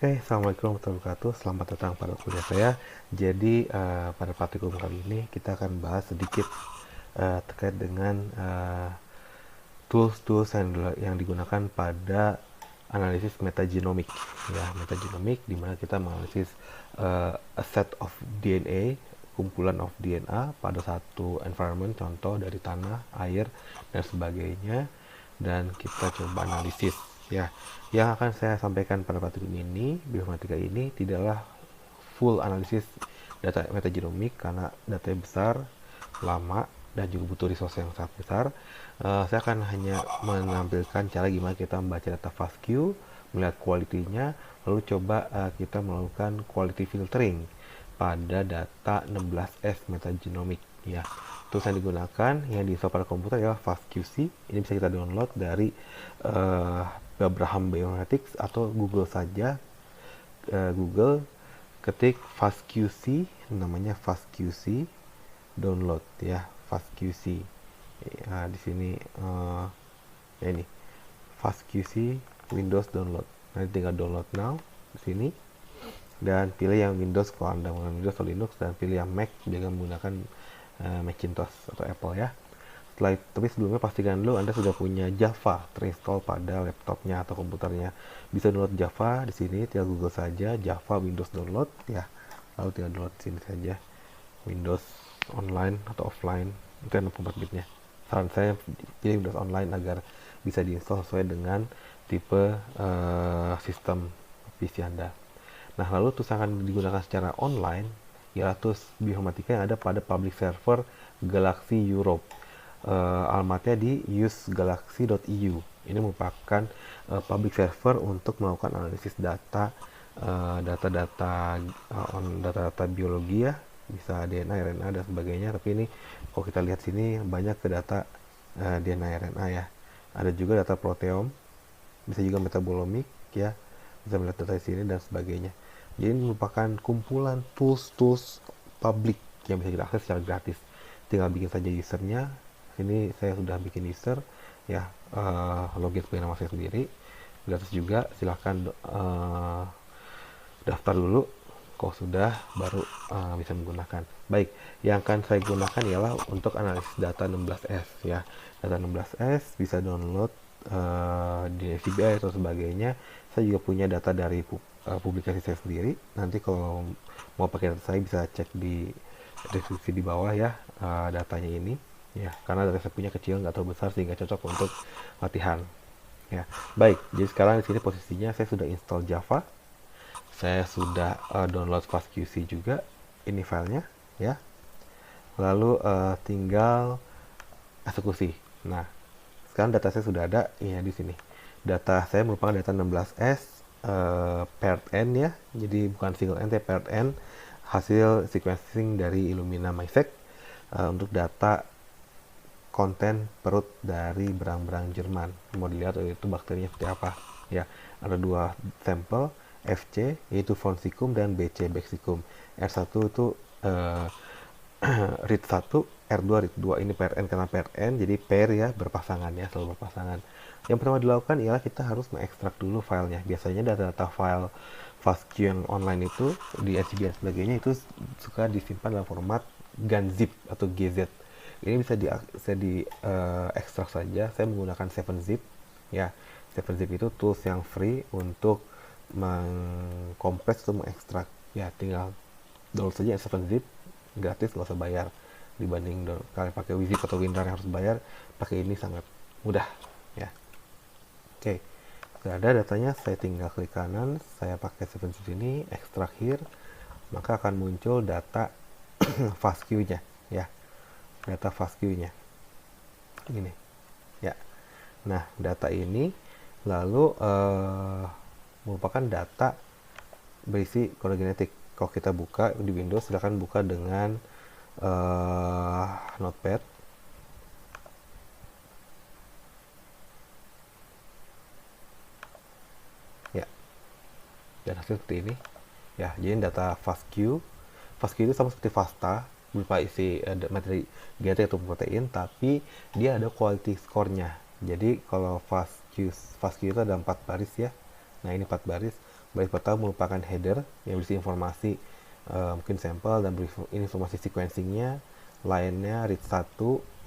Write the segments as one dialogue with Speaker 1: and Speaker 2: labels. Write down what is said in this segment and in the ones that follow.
Speaker 1: Oke, Assalamualaikum warahmatullahi wabarakatuh. Selamat datang pada kuliah saya. Jadi, pada praktikum kali ini kita akan bahas sedikit terkait dengan tools-tools yang digunakan pada analisis metagenomik. Ya, metagenomik di mana kita menganalisis a set of DNA, kumpulan of DNA pada satu environment, contoh dari tanah, air, dan sebagainya, dan kita coba analisis. Ya, yang akan saya sampaikan pada praktikum ini, bioinformatika ini tidaklah full analisis data metagenomik karena datanya besar, lama, dan juga butuh resource yang sangat besar. Saya akan hanya menampilkan cara gimana kita membaca data FASTQ, melihat kualitinya, lalu coba kita melakukan quality filtering pada data 16S metagenomik. Ya, tools yang digunakan yang diinstal pada komputer adalah FastQC. Ini bisa kita download dari Abraham Bioinformatics atau Google saja. Google ketik FastQC, namanya FastQC download ya, FastQC. Nah, di sini ya ini FastQC Windows download. Nanti tinggal download now di sini dan pilih yang Windows kalau Anda menggunakan Windows atau Linux, dan pilih yang Mac dengan menggunakan Macintosh atau Apple ya. Setelah itu, tapi sebelumnya pastikan dulu Anda sudah punya Java terinstall pada laptopnya atau komputernya. Bisa download Java di sini, tinggal Google saja Java Windows download ya. Lalu tinggal download sini saja Windows online atau offline, itu 64 bitnya. Saran saya pilih Windows online agar bisa diinstal sesuai dengan tipe sistem PC Anda. Nah, lalu tools yang akan digunakan secara online ialah tools bioinformatika yang ada pada public server Galaxy Europe. Alamatnya di usegalaxy.eu. Ini merupakan public server untuk melakukan analisis data-data biologi ya, bisa DNA, RNA dan sebagainya. Tapi ini kalau kita lihat sini banyak ke data DNA, RNA ya. Ada juga data proteom, bisa juga metabolomik ya, bisa melihat data di sini dan sebagainya. Jadi ini merupakan kumpulan tools publik yang bisa kita akses secara gratis. Tinggal bikin saja usernya. Ini saya sudah bikin user ya, login sebagai nama saya sendiri. Gratis juga, silahkan daftar dulu. Kalau sudah baru bisa menggunakan. Baik, yang akan saya gunakan ialah untuk analisis data 16S ya. Data 16S bisa download di SCBI atau sebagainya. Saya juga punya data dari publikasi saya sendiri. Nanti kalau mau pakai data saya bisa cek di deskripsi di bawah ya, datanya ini ya, karena data saya punya kecil nggak terlalu besar sehingga cocok untuk latihan ya. Baik, jadi sekarang di sini posisinya saya sudah install Java, saya sudah download FastQC juga, ini filenya ya, lalu tinggal eksekusi. Nah, sekarang data saya sudah ada ya di sini. Data saya merupakan data 16S paired end ya, jadi bukan single end ya, paired end, hasil sequencing dari Illumina MySeq untuk data konten perut dari berang-berang Jerman. Mau dilihat itu bakterinya seperti apa ya. Ada dua sampel, FC yaitu Fonsicum dan BC Bexicum. R1 itu read 1, R2 read 2. Ini pair N karena pair N, jadi pair ya, berpasangan ya, selalu berpasangan. Yang pertama dilakukan ialah kita harus mengekstrak dulu filenya. Biasanya data-data file FASTQ yang online itu di RGB dan sebagainya itu suka disimpan dalam format GANZIP atau GZ. Ini bisa di ekstrak saja. Saya menggunakan 7zip ya. 7zip itu tools yang free untuk mengkompres atau mengekstrak ya. Tinggal download saja 7zip, gratis, nggak usah bayar. Dibanding kalian pakai WZip atau WinRAR yang harus bayar, pakai ini sangat mudah ya. Oke, sudah ada datanya, saya tinggal klik kanan, saya pakai 7zip ini, ekstrak here, maka akan muncul data FASTQ-nya ya, data FASTQ-nya ini ya. Nah, data ini lalu merupakan data berisi kode genetik. Kalau kita buka di Windows, silahkan buka dengan Notepad. Ya, dan hasil seperti ini ya. Jadi data FASTQ itu sama seperti FASTA, berupa isi materi genetik atau protein, tapi dia ada quality score-nya. Jadi kalau FASTQ itu ada 4 baris ya. Nah, ini 4 baris. Baris pertama merupakan header yang berisi informasi mungkin sampel dan informasi sequencingnya, lainnya read 1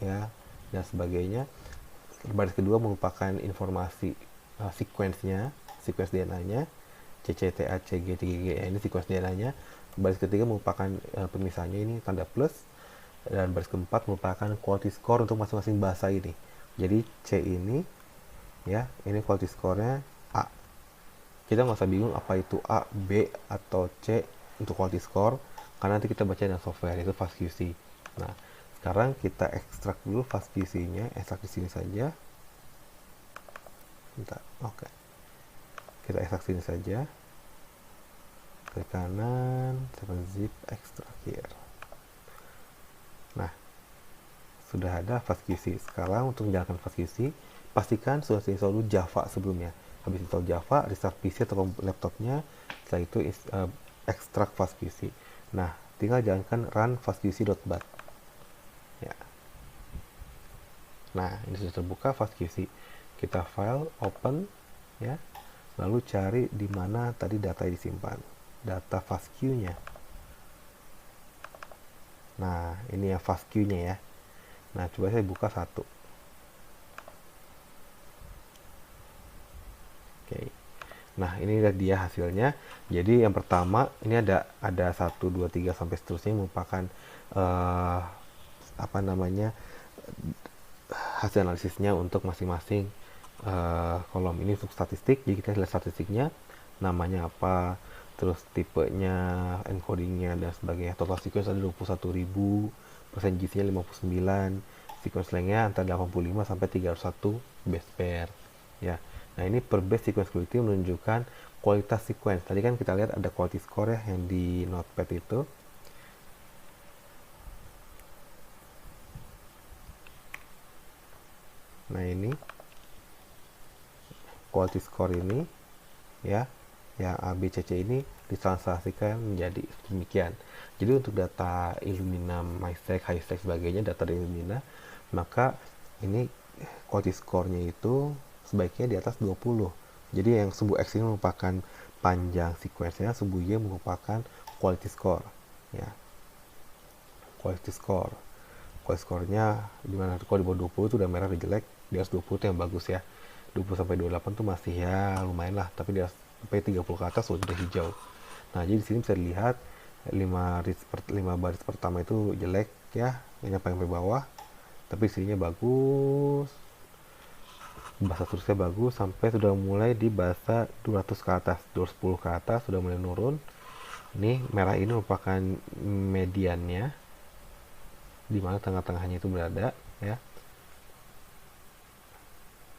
Speaker 1: ya dan sebagainya. Baris kedua merupakan informasi sequence-nya, sequence DNA-nya, CCTA, CG, TGG, ini sequence DNA-nya. Baris ketiga merupakan pemisahnya, ini tanda plus. Dan baris keempat merupakan quality score untuk masing-masing bahasa ini. Jadi C ini ya, ini quality score-nya A. Kita nggak usah bingung apa itu A, B, atau C untuk quality score, karena nanti kita baca dengan software, itu FastQC. Nah, sekarang kita ekstrak dulu FastQC-nya, ekstrak di sini saja. Bentar, oke. Kita ekstrak sini saja. Klik kanan, 7-zip, extract here. Nah, sudah ada FastQC. Sekarang untuk menjalankan FastQC, pastikan sudah install dulu Java sebelumnya. Habis install Java, restart PC atau laptopnya, setelah itu ekstrak FastQC. Nah, tinggal jalankan run fastqc.bat. Ya. Nah, ini sudah terbuka FastQC. Kita file, open, ya. Lalu cari di mana tadi data disimpan. Data FastQ-nya. Nah, ini yang FastQ-nya ya. Nah, coba saya buka satu. Oke. Nah, ini dia hasilnya. Jadi yang pertama ini ada 1 2 3 sampai seterusnya merupakan apa namanya hasil analisisnya untuk masing-masing kolom. Ini untuk statistik. Jadi kita lihat statistiknya, namanya apa, terus tipenya, encodingnya dan sebagainya. Total sequence ada 21.000, persen GC-nya 59, sequence lengthnya antara 85 sampai 301 base pair ya. Nah, ini per base sequence quality menunjukkan kualitas sequence. Tadi kan kita lihat ada quality score ya yang di notepad itu. Nah, ini quality score ini ya, yang A, B, C, C ini ditranslasikan menjadi demikian. Jadi untuk data Illumina, MyStack, HiStack sebagainya, data dari Illumina, maka ini quality score-nya itu sebaiknya di atas 20. Jadi yang sumbu X ini merupakan panjang sequence-nya, sumbu Y merupakan quality score ya. Quality score. Quality score-nya dimana kalau di bawah 20 itu udah merah, udah jelek. Di atas 20 itu yang bagus ya. 20 sampai 28 tuh masih ya lumayan lah, tapi di atas sampai 30 ke atas udah hijau. Nah, jadi di sini bisa dilihat 5 baris pertama itu jelek ya, ini yang paling bawah. Tapi sininya bagus, bahasa terusnya bagus, sampai sudah mulai di bahasa 200 ke atas, 210 ke atas sudah mulai nurun. Ini merah ini merupakan mediannya, di mana tengah-tengahnya itu berada ya,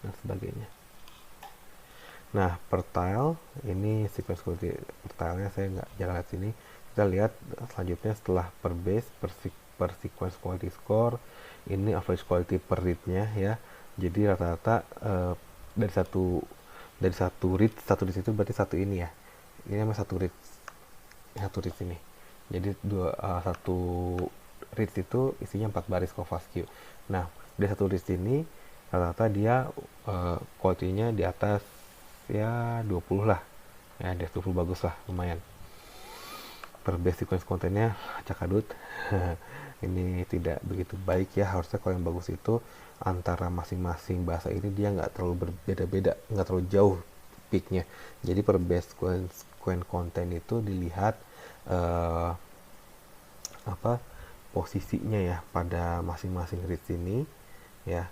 Speaker 1: dan sebagainya. Nah, per tile ini sequence quality per tile-nya saya nggak jarang lihat sini. Kita lihat selanjutnya setelah per base, per sequence quality score, ini average quality per read-nya ya. Jadi rata-rata dari satu read itu berarti satu ini ya. Ini namanya satu read ini. Jadi satu read itu isinya 4 baris FastQ. Nah, dari satu read ini rata-rata dia quality-nya di atas ya 20 lah ya, di atas 20 bagus lah, lumayan. Per base sequence kontennya cakadut. Ini tidak begitu baik ya. Harusnya kalau yang bagus itu antara masing-masing bahasa ini dia nggak terlalu berbeda-beda, nggak terlalu jauh peaknya. Jadi per base sequence konten itu dilihat apa posisinya ya pada masing-masing read ini ya.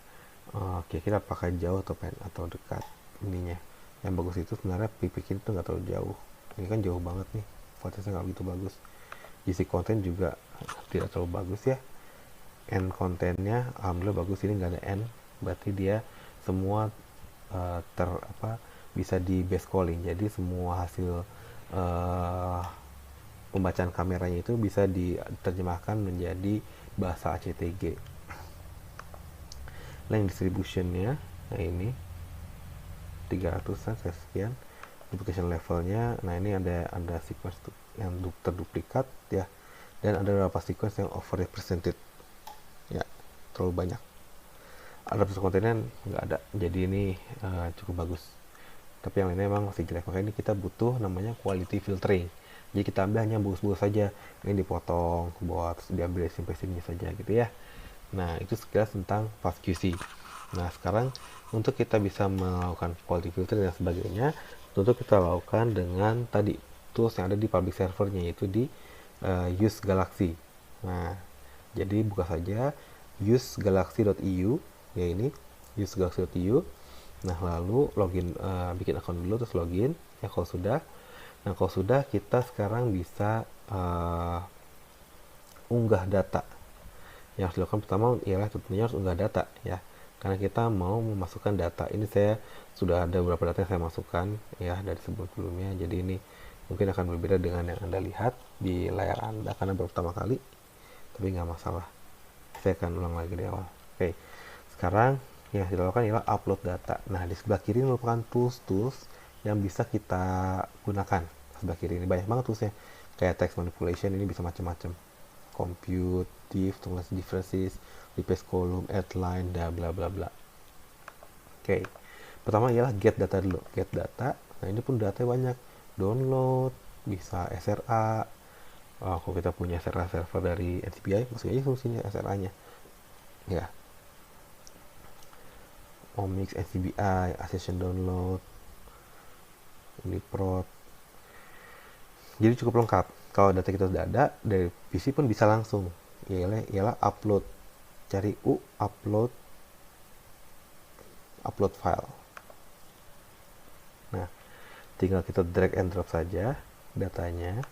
Speaker 1: Kira-kira apakah jauh atau dekat ininya. Yang bagus itu sebenarnya peak itu nggak terlalu jauh. Ini kan jauh banget nih, kualitasnya nggak begitu bagus. GC konten juga tidak terlalu bagus ya. N kontennya alhamdulillah bagus, ini nggak ada N, berarti dia semua bisa di base calling. Jadi semua hasil pembacaan kameranya itu bisa diterjemahkan menjadi bahasa ACTG. Length distributionnya, nah ini 300-an sekian. Duplication levelnya, nah ini ada sequence yang terduplikat ya, dan ada beberapa sequence yang overrepresented ya, terlalu banyak. Ada kontennya nggak ada, jadi ini cukup bagus. tapi yang lainnya memang masih jelek. Makanya ini kita butuh namanya quality filtering. Jadi kita ambil hanya bagus-bagus saja, ini dipotong buat diambil sampai sini saja gitu ya. Nah, itu sekilas tentang FastQC. Nah, sekarang untuk kita bisa melakukan quality filter dan sebagainya, tentu kita lakukan dengan tadi tools yang ada di public servernya, yaitu di use Galaxy. Nah, jadi buka saja usegalaxy.eu, ya ini usegalaxy.eu. Nah, lalu login, bikin akun dulu, terus login ya kalau sudah. Nah, kalau sudah, kita sekarang bisa unggah data. Yang harus dilakukan pertama ialah tentunya harus unggah data ya, karena kita mau memasukkan data. Ini saya sudah ada beberapa data yang saya masukkan ya dari sebelumnya, jadi ini mungkin akan berbeda dengan yang Anda lihat di layar Anda karena baru pertama kali, tapi nggak masalah, saya akan ulang lagi dari awal. Oke, sekarang yang harus dilakukan ialah upload data. Nah, di sebelah kiri merupakan tools yang bisa kita gunakan. Sebelah kiri ini banyak banget toolsnya, kayak text manipulation, ini bisa macam-macam, compute, div, tulis differences, replace column, add line, dan bla bla bla. Oke, pertama ialah get data dulu, get data. Nah, ini pun data banyak, download, bisa SRA. Kalau kita punya SRA server dari NCBI, maksudnya fungsinya SRA-nya ya, Omix, NCBI, accession download, Uniprot. Jadi cukup lengkap. Kalau data kita sudah ada, dari PC pun bisa langsung. Ialah upload. Cari upload file. Nah, tinggal kita drag and drop saja datanya.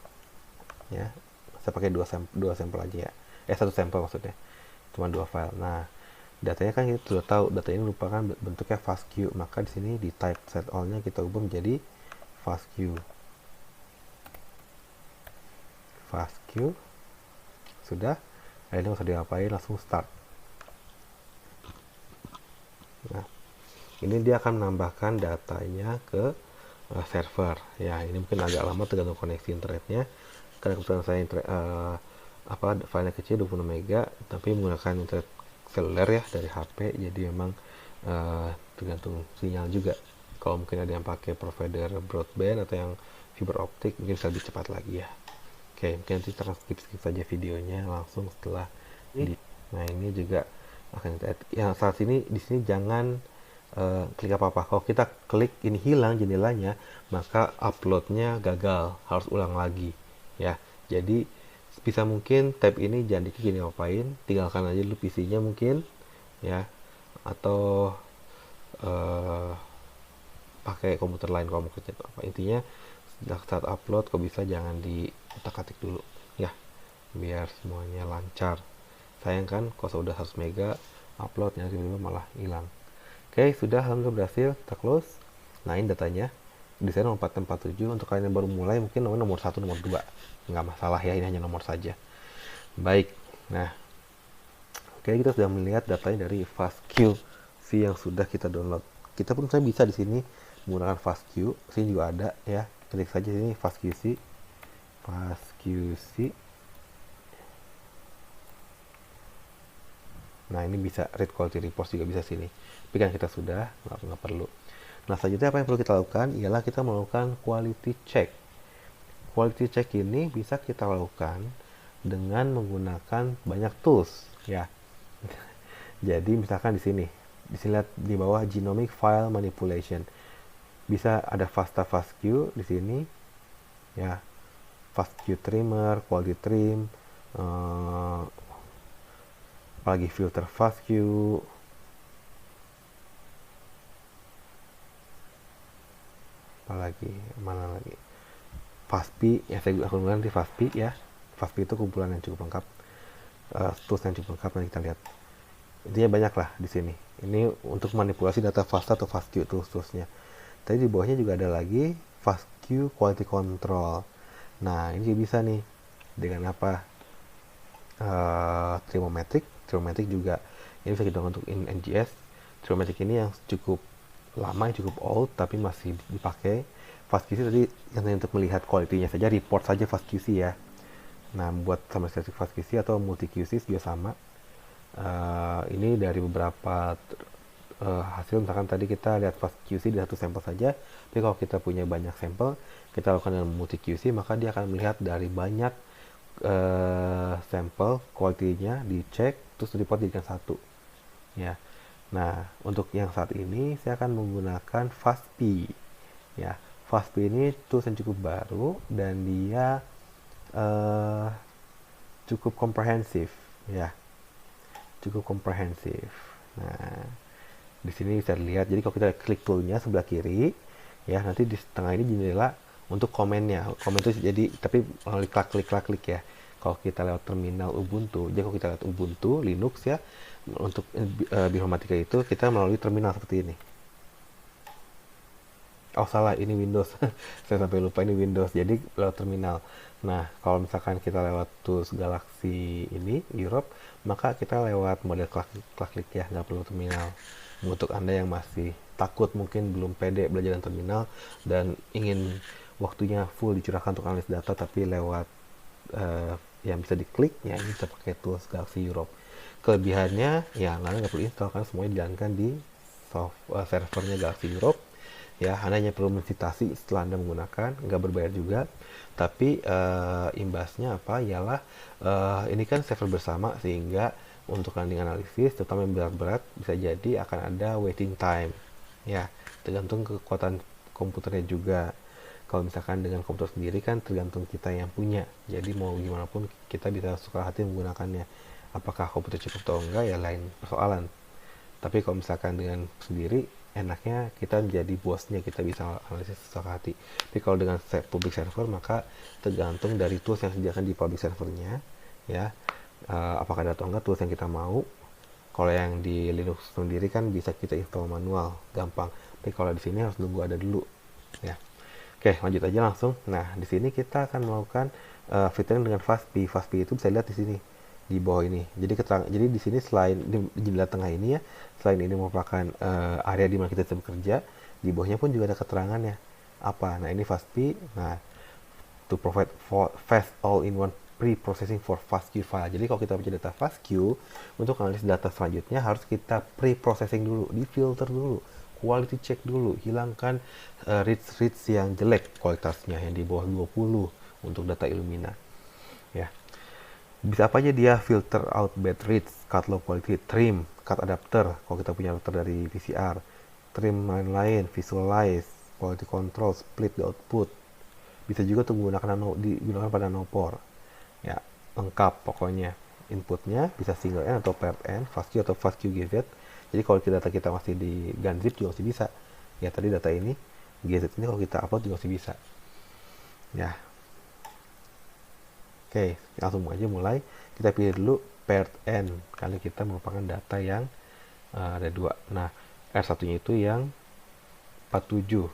Speaker 1: Ya, saya pakai dua sampel aja ya. Satu sampel maksudnya. Cuma 2 file. Nah, datanya kan kita sudah tahu, data ini merupakan bentuknya FASTQ, maka di sini di type set all-nya kita ubah menjadi FASTQ. Sudah, akhirnya nggak usah diapain, langsung start. Nah, ini dia akan menambahkan datanya ke server ya. Ini mungkin agak lama tergantung koneksi internetnya, karena kebetulan saya filenya kecil 26 mega, tapi menggunakan internet seluler ya dari HP, jadi memang tergantung sinyal juga. Kalau mungkin ada yang pakai provider broadband atau yang fiber optik, mungkin bisa lebih cepat lagi ya. Oke, mungkin nanti kita skip saja videonya langsung setelah ini. Nah, ini juga akan kita add. Yang saat ini di sini jangan klik apa-apa. Kalau kita klik ini hilang jendelanya, maka uploadnya gagal, harus ulang lagi ya. Jadi bisa mungkin tab ini jangan diklik, gini ngapain, tinggalkan aja dulu PC-nya mungkin ya, atau pakai komputer lain kalau mau kerja atau apa. Intinya saat upload kok bisa jangan diutak-atik dulu ya, biar semuanya lancar. Sayang kan kalau sudah 100 mega uploadnya tiba-tiba malah hilang. Oke, sudah, alhamdulillah berhasil, kita close. Nah, ini datanya. Di sana nomor 447. Untuk kalian yang baru mulai mungkin nomor 1, nomor 2. Nggak masalah ya, ini hanya nomor saja. Baik. Nah, oke, kita sudah melihat datanya dari FastQC yang sudah kita download. Kita pun saya bisa di sini menggunakan FastQ. Sini juga ada ya. Klik saja sini FastQC. Nah, ini bisa read quality report juga bisa sini. Tapi kan kita sudah nggak perlu. Nah, selanjutnya apa yang perlu kita lakukan ialah kita melakukan quality check. Quality check ini bisa kita lakukan dengan menggunakan banyak tools ya. Jadi misalkan di sini lihat di bawah genomic file manipulation. Bisa ada FastQ di sini ya. FastQ trimmer, quality trim, apalagi filter FastQ, apalagi mana lagi, FastP ya, saya gunakan di FastP ya. FastP itu kumpulan yang cukup lengkap, tools yang cukup lengkap. Nanti kita lihat, intinya banyak lah di sini. Ini untuk manipulasi data FASTA atau FastQ toolsnya. Tadi di bawahnya juga ada lagi FastQ quality control. Nah, ini bisa nih dengan apa, Trigonometric juga ini bisa kita untuk NGS. Trigonometric ini yang cukup lama, yang cukup old, tapi masih dipakai. FastQC tadi yang untuk melihat kualitinya saja, report saja FastQC ya. Nah, buat sama static FastQC atau multi QC juga sama. Ini dari beberapa hasil. Misalkan tadi kita lihat fast QC di satu sampel saja, tapi kalau kita punya banyak sampel, kita lakukan dengan multi QC, maka dia akan melihat dari banyak sampel, quality-nya dicek, terus report jadikan satu. Ya. Nah, untuk yang saat ini saya akan menggunakan FastP. Ya, FastP ini tools yang cukup baru dan dia cukup komprehensif, ya, cukup komprehensif. Nah, di sini bisa dilihat. Jadi kalau kita klik toolnya sebelah kiri, ya, nanti di tengah ini jendela untuk komennya. Komen itu jadi tapi melalui klik ya. Kalau kita lewat terminal Ubuntu, jadi kalau kita lewat Ubuntu Linux ya, untuk bioinformatika itu kita melalui terminal seperti ini. Oh salah, ini Windows. Saya sampai lupa ini Windows. Jadi lewat terminal. Nah, kalau misalkan kita lewat tools Galaxy ini Europe, maka kita lewat model klik ya, nggak perlu terminal. Untuk Anda yang masih takut, mungkin belum pede belajar dengan terminal dan ingin waktunya full dicurahkan untuk analis data, tapi lewat yang bisa diklik, ya ini bisa pakai tools Galaxy Europe. Kelebihannya, ya Anda nggak perlu install, kan semuanya dijalankan di servernya Galaxy Europe. Ya, Anda hanya perlu mensitasi setelah Anda menggunakan, nggak berbayar juga. Tapi imbasnya apa? Ialah ini kan server bersama, sehingga untuk running analisis, terutama yang berat-berat, bisa jadi akan ada waiting time. Ya, tergantung kekuatan komputernya juga. Kalau misalkan dengan komputer sendiri kan tergantung kita yang punya. Jadi mau gimana pun kita bisa suka hati menggunakannya. Apakah komputer cukup atau enggak ya lain persoalan. Tapi kalau misalkan dengan sendiri, enaknya kita menjadi bosnya, kita bisa analisis sesuka hati. Tapi kalau dengan public server, maka tergantung dari tools yang disediakan di public servernya, ya, apakah ada atau enggak tools yang kita mau. Kalau yang di Linux sendiri kan bisa kita install manual, gampang. Tapi kalau di sini harus nunggu ada dulu, ya. Oke, lanjut aja langsung. Nah, di sini kita akan melakukan filtering dengan FastP. FastP itu bisa lihat di sini, di bawah ini. Jadi di sini selain di jendela tengah ini ya, selain ini merupakan area di mana kita bisa bekerja, di bawahnya pun juga ada keterangannya. Apa? Nah, ini FastP. Nah, to provide for fast all-in-one pre-processing for FastQ file. Jadi kalau kita punya data FastQ, untuk analis data selanjutnya harus kita pre-processing dulu, di-filter dulu, quality check dulu, hilangkan reads yang jelek kualitasnya, yang di bawah 20 untuk data Illumina. Ya. Bisa apa aja dia? Filter out bad reads, cut low quality, trim, cut adapter, kalau kita punya adapter dari VCR, trim lain-lain, visualize, quality control, split the output. Bisa juga untuk digunakan pada nanopore. Ya, lengkap pokoknya. Inputnya bisa single N atau paired N, FastQ atau FastQ GZ. Jadi kalau data kita masih di Gunzip juga masih bisa. Ya tadi data ini, GZ ini kalau kita upload juga masih bisa. Ya. Oke, langsung aja mulai. Kita pilih dulu paired N, kali kita merupakan data yang ada dua. Nah, R1-nya itu yang 47,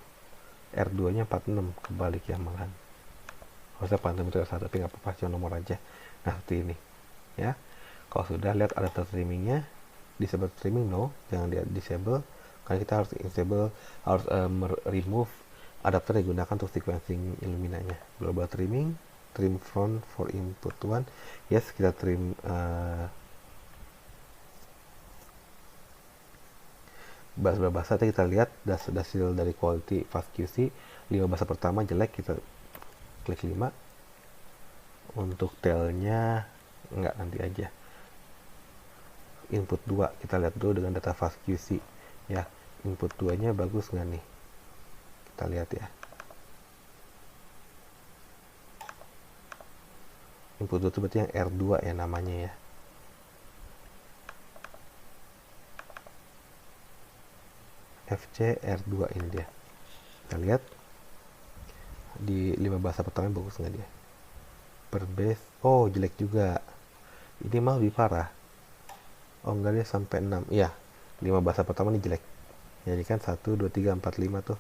Speaker 1: R2-nya 46, kebalik ya malahan. Harusnya 46 itu R1, tapi nggak apa-apa, cuma nomor aja. Nah, seperti ini. Ya, kalau sudah lihat adapter trimmingnya, disable trimming no, jangan di disable, karena kita harus remove adapter yang digunakan untuk sequencing Illuminanya. Global trimming, trim front for input 1, yes, kita trim bahasa kita lihat hasil dari quality FastQC. 5 bahasa pertama jelek, kita klik 5. Untuk tailnya enggak, nanti aja. Input 2 kita lihat dulu dengan data FastQC ya, input 2 nya bagus nggak nih, kita lihat ya. Input 2 itu berarti yang R2 ya namanya ya. FC R2 ini dia. Kita lihat di 5 bahasa pertama bagus nggak dia. Per base, oh jelek juga. Ini malah lebih parah. Oh enggak, dia sampai 6. Iya, 5 bahasa pertama ini jelek. Jadi kan 1, 2, 3, 4, 5 tuh.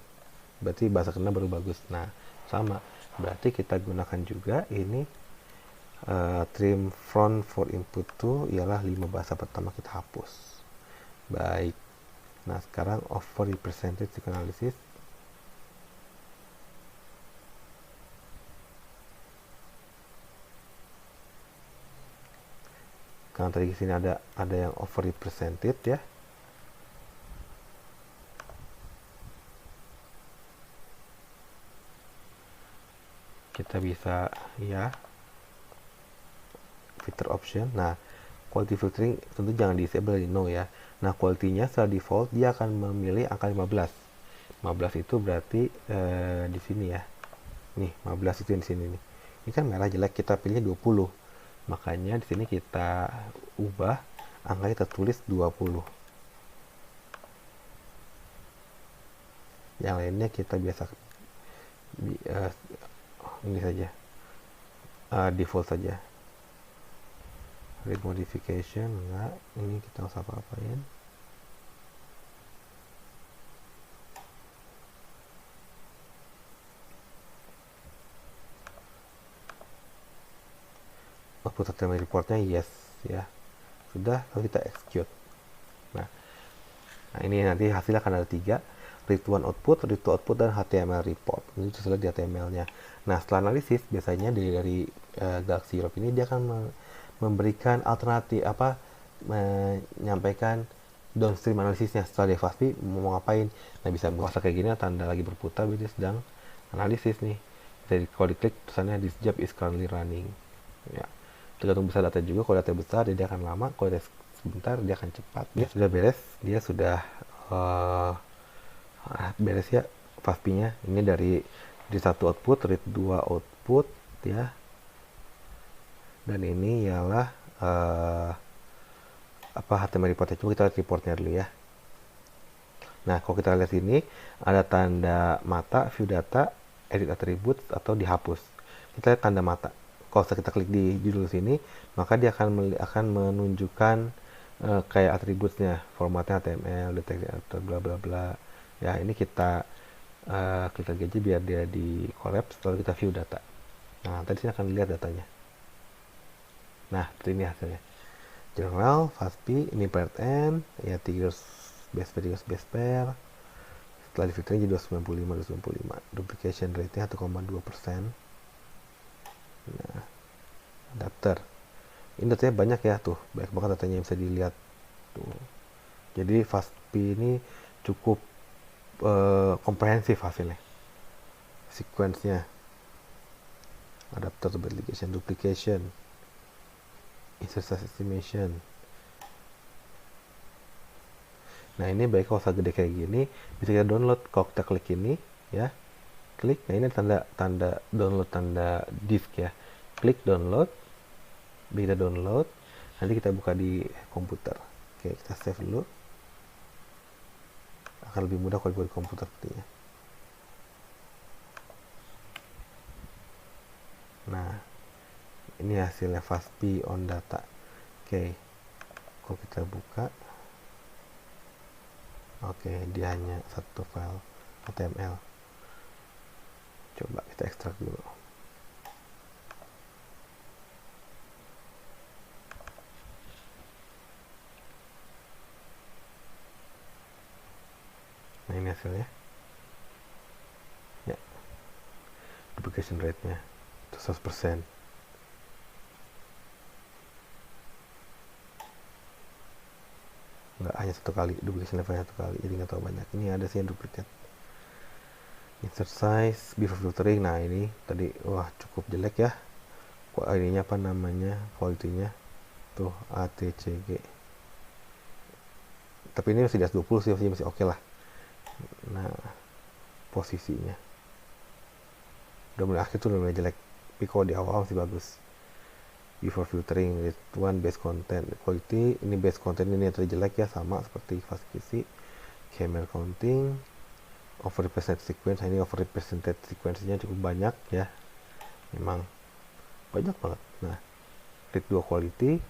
Speaker 1: Berarti bahasa ke-6 baru bagus. Nah, sama. Berarti kita gunakan juga ini trim front for input 2 ialah 5 bahasa pertama kita hapus. Baik. Nah, sekarang over represented analysis. Karena tadi di sini ada yang over represented ya. kita bisa ya filter option. Nah, quality filtering tentu jangan disable di no ya. Nah, quality-nya secara default dia akan memilih angka 15. 15 itu berarti di sini ya. Nih, 15 itu di sini nih. Ini kan merah jelek, kita pilih 20. Makanya di sini kita ubah angkanya tertulis 20. Yang lainnya kita biasa ini saja. Default saja. Read modification enggak, ini kita usah apa-apain. Output HTML reportnya yes ya, sudah. Lalu kita execute. Nah, ini nanti hasilnya akan ada 3, read one output, read to output, dan HTML report. Ini terlihat di HTML-nya. Nah, setelah analisis biasanya dari Galaxy Europe ini dia akan memberikan alternatif menyampaikan downstream analisisnya. Setelah dia FASTP mau ngapain, nah bisa merasa kayak gini, tanda lagi berputar berarti sedang analisis nih. Jadi kalau diklik tulisannya this job is currently running ya, tergantung besar data juga. Kalau data besar dia akan lama, kalau data sebentar dia akan cepat. Dia sudah beres, dia sudah beres ya FASTP-nya. Ini dari satu output, read 2 output ya, dan ini ialah HTML reportnya. Coba kita lihat reportnya dulu ya. Nah, kalau kita lihat ini ada tanda mata, view data, edit attributes, atau dihapus. Kita lihat tanda mata. Kalau kita klik di judul sini, maka dia akan menunjukkan kayak attributesnya, formatnya HTML, deteksi atau bla bla bla. Ya, ini kita klik lagi aja biar dia di collapse, lalu kita view data. Nah, tadi sini akan lihat datanya. Nah, seperti ini hasilnya. General, FASTP, ini part N, ya 3 best pair. Setelah difiltering jadi 295. Duplication rate-nya 1,2%. Nah, adapter. Ini datanya banyak ya, tuh. Banyak banget datanya yang bisa dilihat. Tuh. Jadi FASTP ini cukup komprehensif hasilnya. Sequence-nya. Adapter to duplication. Insert size estimation. Nah, ini baik kalau gede kayak gini bisa kita download. Kalau kita klik ini ya, klik, nah ini tanda download, tanda disk ya. Klik download, bisa download, nanti kita buka di komputer. Oke, kita save dulu, akan lebih mudah kalau dibuat di komputer sepertinya. Nah, ini hasilnya FASTP on data. Oke, kalau kita buka, oke, dia hanya satu file HTML. Coba kita ekstrak dulu. Nah, ini hasilnya. Ya, duplication rate-nya 100%. Nggak hanya satu kali, duplication levelnya satu kali, jadi nggak tahu banyak. Ini ada sih yang duplicate. Insert size before filtering. Nah, ini tadi wah cukup jelek ya. Ininya apa namanya, quality-nya tuh ATCG. Tapi ini masih di atas 20 sih, masih oke lah. Nah, posisinya udah mulai akhir tuh udah mulai jelek, tapi kalau di awal masih bagus. Before filtering, with one base content quality, ini base content ini yang jelek ya, sama seperti FastPC. Camel counting, overrepresented sequence, ini overrepresented sequence-nya cukup banyak ya, memang banyak banget. Nah, read 2 quality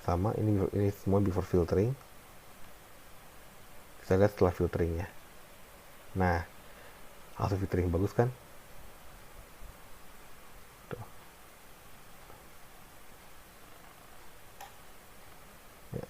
Speaker 1: sama, ini semua before filtering. Kita lihat setelah filteringnya. Nah, hasil filtering bagus kan? Tuh. Ya.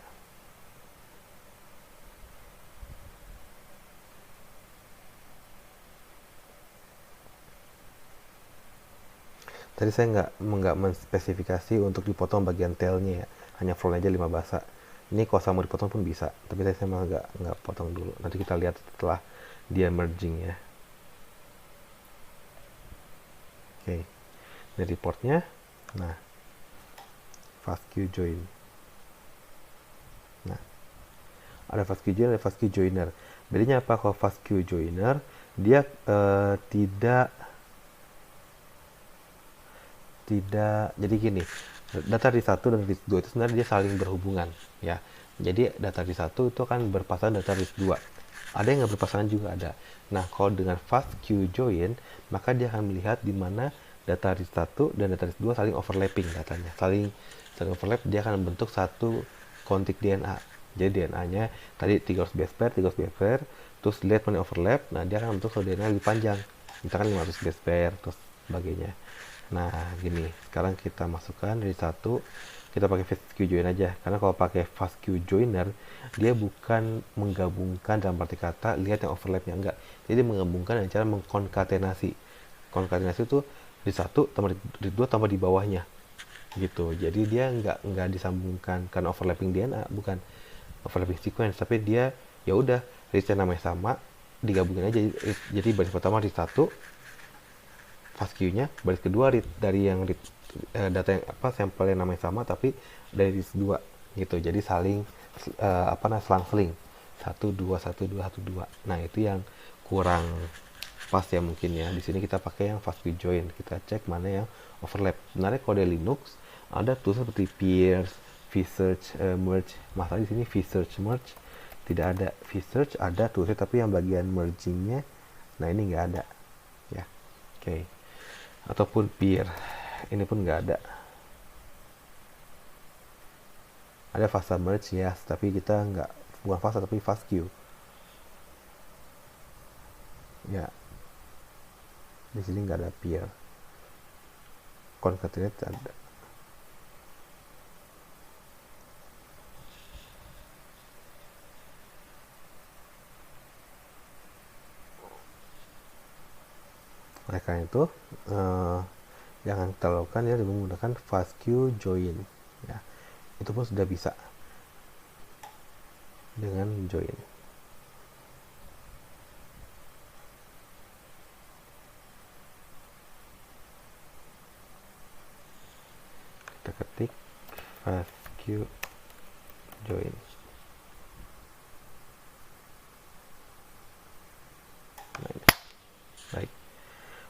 Speaker 1: Tadi saya nggak menspesifikasi untuk dipotong bagian tailnya ya, hanya front aja 5 bahasa. Ini kalau saya mau dipotong pun bisa, tapi saya mah nggak potong dulu. Nanti kita lihat setelah dia merging ya. Oke, ini reportnya. Nah, FastQ join. Nah, ada FastQ join, ada FastQ joiner. Bedanya apa? Kalau FastQ joiner dia tidak jadi gini, data di satu dan di dua itu sebenarnya dia saling berhubungan ya. Jadi data di satu itu kan berpasangan data di dua, ada yang nggak berpasangan juga ada. Nah, kalau dengan FastQ join, maka dia akan melihat di mana data di satu dan data di dua saling overlapping datanya, saling overlap. Dia akan membentuk satu kontik DNA. Jadi DNA-nya tadi 300 base pair, 300 base pair, terus lihat mana overlap. Nah, dia akan membentuk DNA lebih panjang, misalkan 500 base pair terus sebagainya. Nah, gini, sekarang kita masukkan dari satu, kita pakai FastQ join aja. Karena kalau pakai FastQ joiner, dia bukan menggabungkan dalam arti kata lihat yang overlapnya, enggak. Jadi menggabungkan dengan cara mengkonkatenasi. Konkatenasi itu di satu tambah di dua tambah di bawahnya, gitu. Jadi dia nggak disambungkan karena overlapping DNA, bukan overlapping sequence, tapi dia ya udah readnya namanya sama, digabungin aja. Jadi baris pertama di satu, FastQ-nya, baris kedua read dari yang read, data yang sampel yang namanya sama tapi dari read 2 gitu. Jadi saling selang-seling 1 2 1 2 1 2. Nah, itu yang kurang pas ya mungkin ya. Di sini kita pakai yang FastQ join. Kita cek mana yang overlap. Sebenarnya kalau di Linux ada tools seperti Pierce, vsearch, merge. Masalah di sini vsearch merge tidak ada. Vsearch ada toolsnya tapi yang bagian mergingnya, nah ini nggak ada ya. Oke. Ataupun peer, ini pun nggak ada. Ada fasta merge ya, tapi kita nggak, bukan fasta tapi FastQ ya. Di sini nggak ada peer. Concatenate ada. Oleh karena itu jangan kita lakukan ya dengan menggunakan FastQ join ya. Itu pun sudah bisa dengan join. Kita ketik FastQ join. Nah, ini. Baik.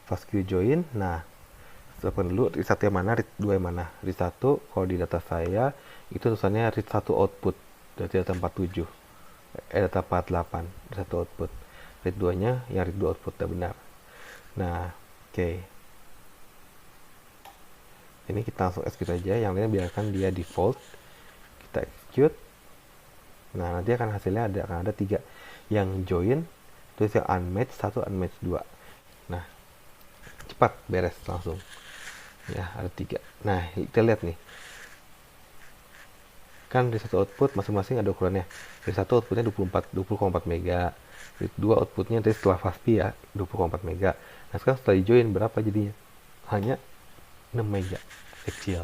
Speaker 1: FastQ join. Nah, siapkan dulu read 1 yang mana, read 2 yang mana. Read 1 kalau di data saya itu tulisannya read 1 output, berarti data 47. Data 48, read 1 output. Read 2 nya yang read 2 output, udah benar. Nah, oke. Ini kita langsung execute aja, yang lainnya biarkan dia default. Kita execute. Nah, nanti akan hasilnya akan ada 3. Yang join, terus yang unmatch 1, unmatch 2. Nah, cepat beres langsung. Ya, ada 3. Nah, kita lihat nih. Kan di satu output masing-masing ada ukurannya. Di satu outputnya 20,4 mega. Di 2 outputnya tadi setelah pasti ya 20,4 mega. Nah, sekarang setelah di join berapa jadinya? Hanya 6 mega. Kecil,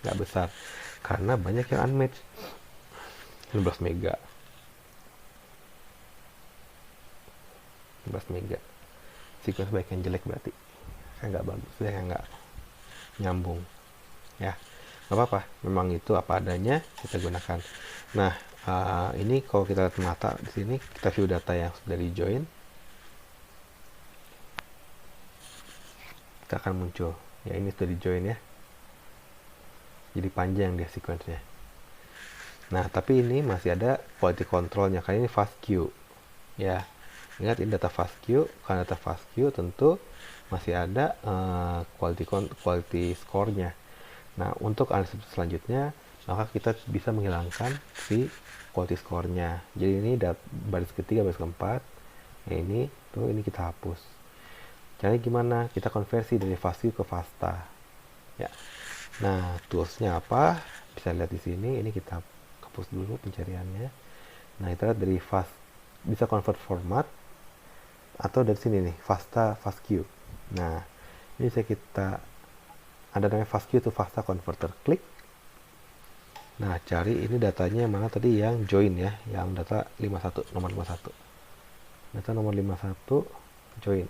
Speaker 1: nggak besar. Karena banyak yang unmatched. 16 mega. 16 mega. Sequence baik yang jelek berarti. Kayak nggak bagus, kayak nggak nyambung. Ya, nggak apa-apa. Memang itu apa adanya kita gunakan. Nah, ini kalau kita lihat mata di sini, kita view data yang sudah di join. Kita akan muncul. Ya, ini sudah di join ya. Jadi panjang dia sequence-nya. Nah, tapi ini masih ada quality control-nya. Kali ini FastQ. Ya, ingat ini data FastQ. Karena data FastQ tentu masih ada quality score-nya. Nah, untuk analisis selanjutnya, maka kita bisa menghilangkan si quality score-nya. Jadi ini baris ketiga, baris keempat. Nah, ini kita hapus. Caranya gimana? Kita konversi dari FastQ ke Fasta. Ya. Nah, toolsnya apa? Bisa lihat di sini. Ini kita hapus dulu pencariannya. Nah, kita lihat dari bisa convert format atau dari sini nih, Fasta FastQ. Nah, ini bisa kita ada namanya FastQ itu Fasta Converter, klik. Nah, cari ini datanya yang mana tadi, yang join ya, yang data 51, nomor 51. Data nomor 51 join.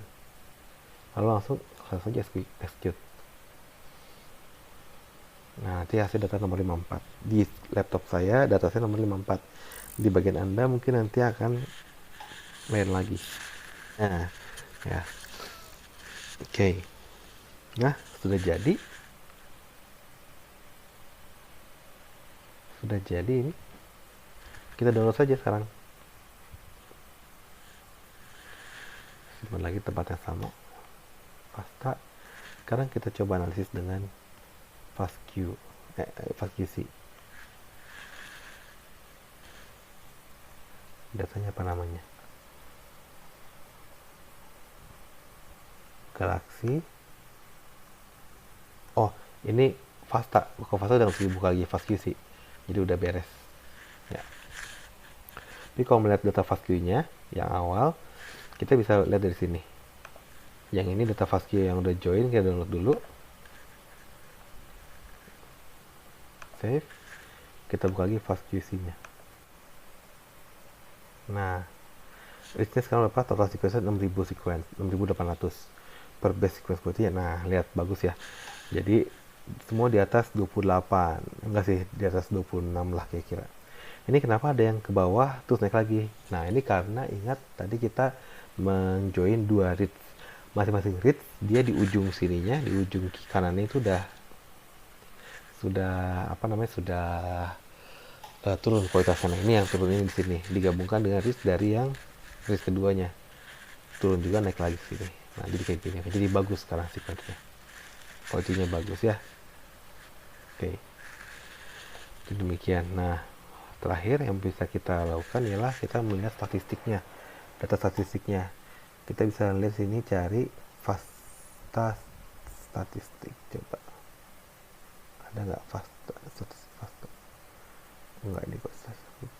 Speaker 1: lalu langsung saja execute. Nah, nanti hasil data nomor 54. Di laptop saya data saya nomor 54. Di bagian Anda mungkin nanti akan lain lagi. Nah, ya. Oke. Nah, sudah jadi. Sudah jadi ini. Kita download saja sekarang. Simpan lagi tempat yang sama. Pasta. Sekarang kita coba analisis dengan FastQC. Datanya apa namanya? Galaxy. Oh, ini Fasta. Bukan Fasta udah dibuka lagi FastQC. Jadi udah beres. Ya. Jadi kalau melihat data FastQ-nya yang awal, kita bisa lihat dari sini. Yang ini data FastQ yang udah join, kita download dulu. Save. Kita buka lagi FastQC-nya. Nah, listnya sekarang berapa? Total sequence 6000 sequence, 6800 per base sequence protein. Nah, lihat bagus ya. Jadi semua di atas 28. Enggak sih, di atas 26 lah kira-kira. Ini kenapa ada yang ke bawah terus naik lagi? Nah, ini karena ingat tadi kita menjoin 2 reads. Masing-masing reads dia di ujung sininya, di ujung kanannya itu sudah turun kualitasnya. Nah, ini yang turun ini di sini digabungkan dengan reads dari yang reads keduanya. Turun juga naik lagi sini. Nah, jadi kayak gini. Jadi bagus sekarang sequence-nya. Kualitinya bagus ya. Oke. Itu demikian. Nah, terakhir yang bisa kita lakukan ialah kita melihat statistiknya, data statistiknya. Kita bisa lihat sini cari Fasta statistik, coba ada nggak Fasta enggak, ini kok statistik.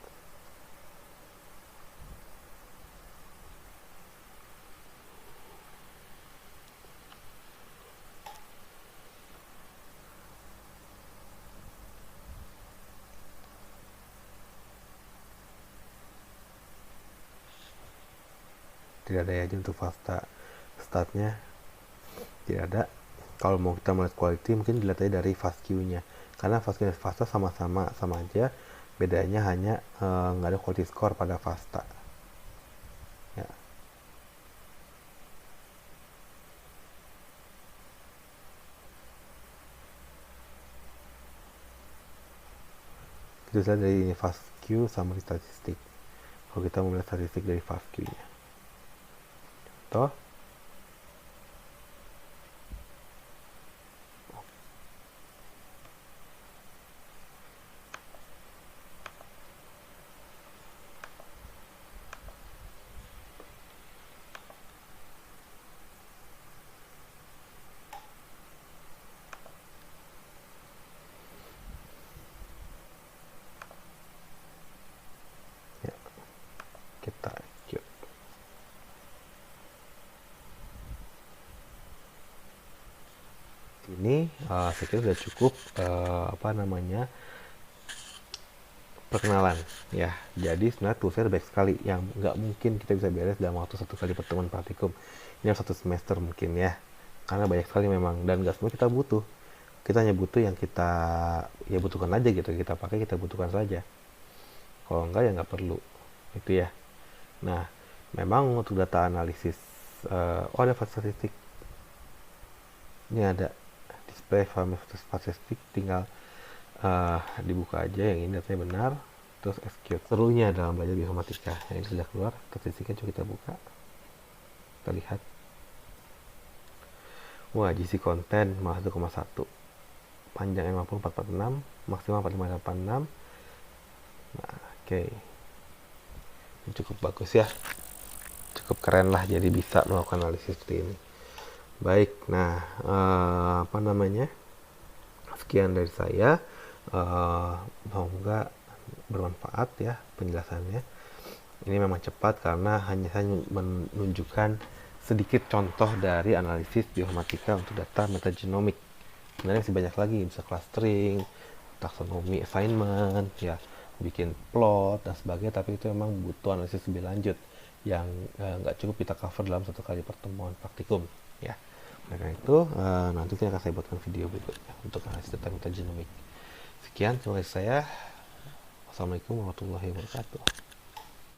Speaker 1: Tidak ada ya untuk Fasta statnya, tidak ada. Kalau mau kita melihat quality mungkin dilihat aja dari FastQ-nya, karena FastQ dan Fasta sama aja, bedanya hanya nggak ada quality score pada Fasta ya. Itu saja dari ini FastQ summary statistik. Kalau kita mau melihat statistik dari FastQ-nya, toh ya, kita yuk. Ini saya kira sudah cukup perkenalan ya. Jadi sebenarnya toolsnya baik sekali, yang nggak mungkin kita bisa beres dalam waktu 1 kali pertemuan praktikum. Ini harus 1 semester mungkin ya, karena banyak sekali memang, dan nggak semua kita butuh. Kita hanya butuh yang kita ya butuhkan aja gitu, kita pakai, kita butuhkan saja. Kalau enggak ya nggak perlu itu ya. Nah, memang untuk data analisis ada statistik, ini ada display statistik, tinggal dibuka aja yang ini datanya benar, terus execute. Serunya dalam belajar bioinformatika, yang ini sudah keluar statistiknya, coba kita buka, kita lihat. Wah, GC content malah 1,1, panjang 446, maksimal 4586. Nah, oke. Ini cukup bagus ya, cukup keren lah, jadi bisa melakukan analisis seperti ini. Baik, nah sekian dari saya. Semoga bermanfaat ya penjelasannya. Ini memang cepat karena hanya saya menunjukkan sedikit contoh dari analisis bioinformatika untuk data metagenomik. Sebenarnya masih banyak lagi, bisa clustering, taksonomi assignment ya, bikin plot dan sebagainya, tapi itu memang butuh analisis lebih lanjut yang nggak cukup kita cover dalam 1 kali pertemuan praktikum ya. Nah, karena itu nanti akan saya buatkan video berikutnya untuk analisis data metagenomic. Sekian, terima kasih saya. Wassalamualaikum warahmatullahi wabarakatuh.